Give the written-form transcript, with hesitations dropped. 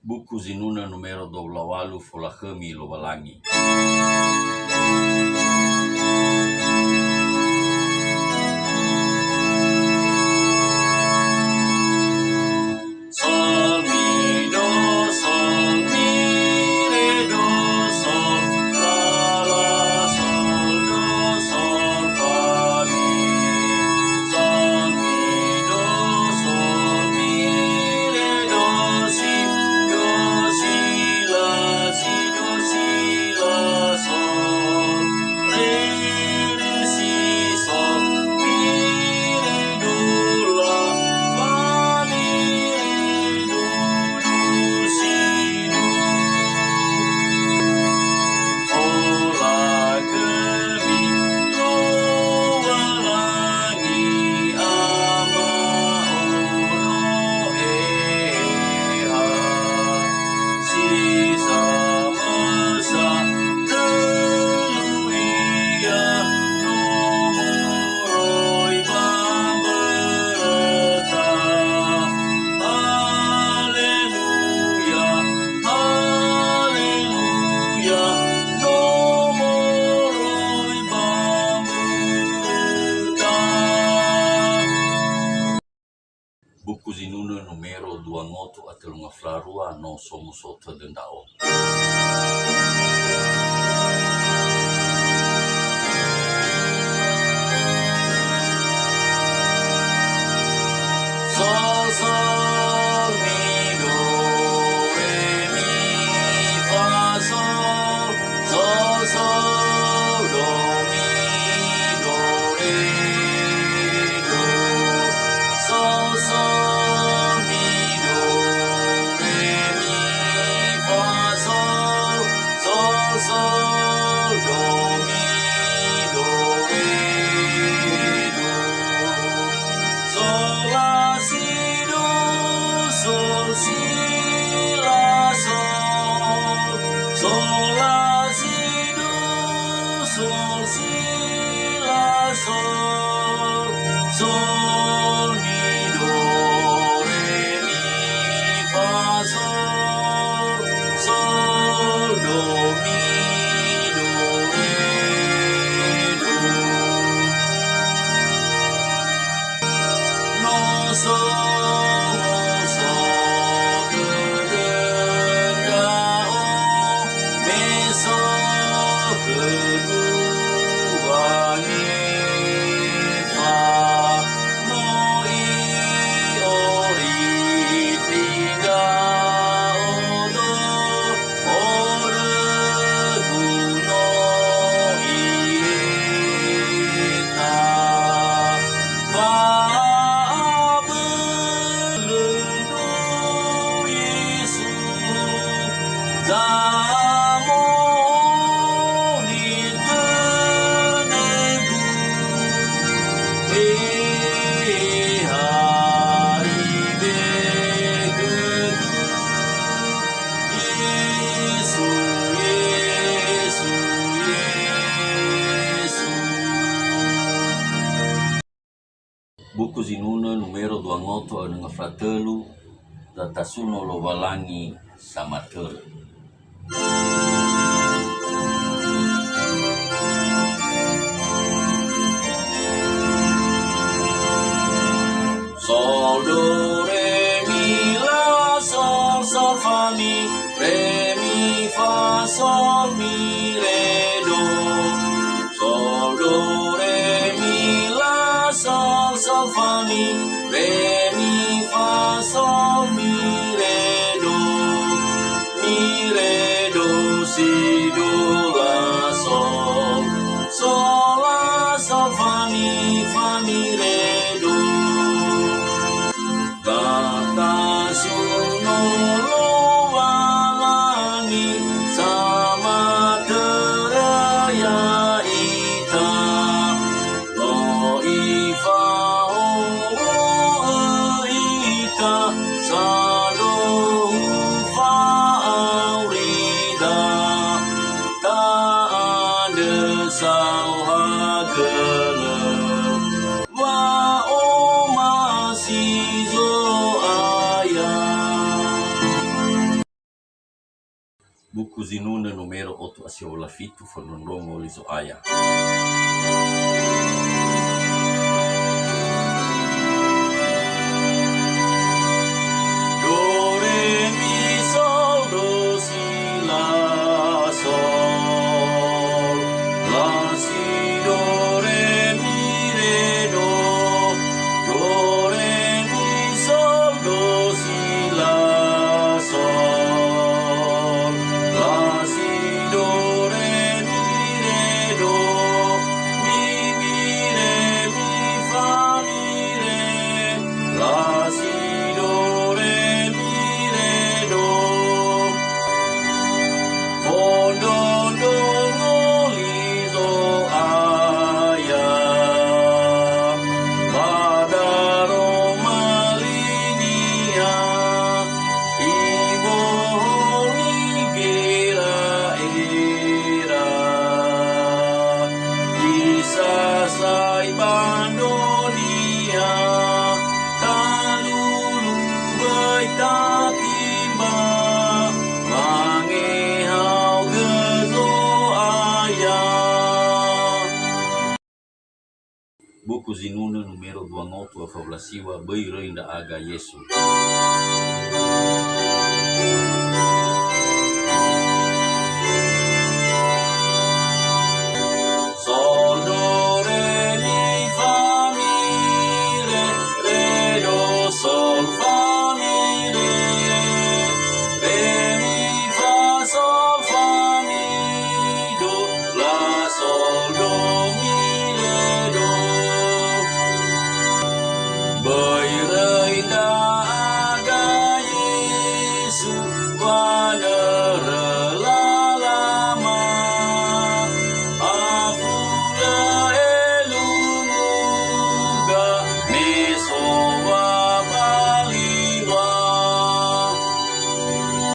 Buku Zinuna numero 28 Folahemi Lowalangi. Sol mi do sol mi re do sol la la sol do sol fa mi. Sol mi do sol mi re do si la si do si la sol re si sol mi re do la fa mi re do si do ola kemi lo walangi ama ono eha sisa masa teluia nomoroi mamberta. Haleluya, haleluya, nomoroi mamberta. Buku Zinuna numero 28 atelunga flarua no somu sota dendao. Sol sol mi do re mi fa sol sol sol do mi do re do sol sol mi do re mi fa sol sol sol do mi do re do sol la si do sol si la sol sol la si do sol si la sol sol mi do re mi fa sol sol do mi do re do no somos terdendao besok keduanya fa moi ori fidao do oreguno ieta fa Buku Zinuna numero 28 dengan fratello da Tasuno Lowalangi Samater. Sol do re mi la sol sol fa mi re mi fa sol mi re do sol do re mi la sol sol fa mi re mi fa sol mi re do si do la sol sol la sol fa mi re do kata suno lowalangi sama teraya Buku Zinuna numero 8 asiola fitu fonondongo liso aya. Do re mi sol do si la sol la si do re mi re do re mi sol do si la sol la si do re mi re mi fa mi re la si do re mi re do fondondongo liso aya padaro malinia ibo gira era isa sai bandonia kalulu bai tatimba mangehau gezo aya. Buku Zinuna numero 28 fablasiwa bai reinda aga Yesu.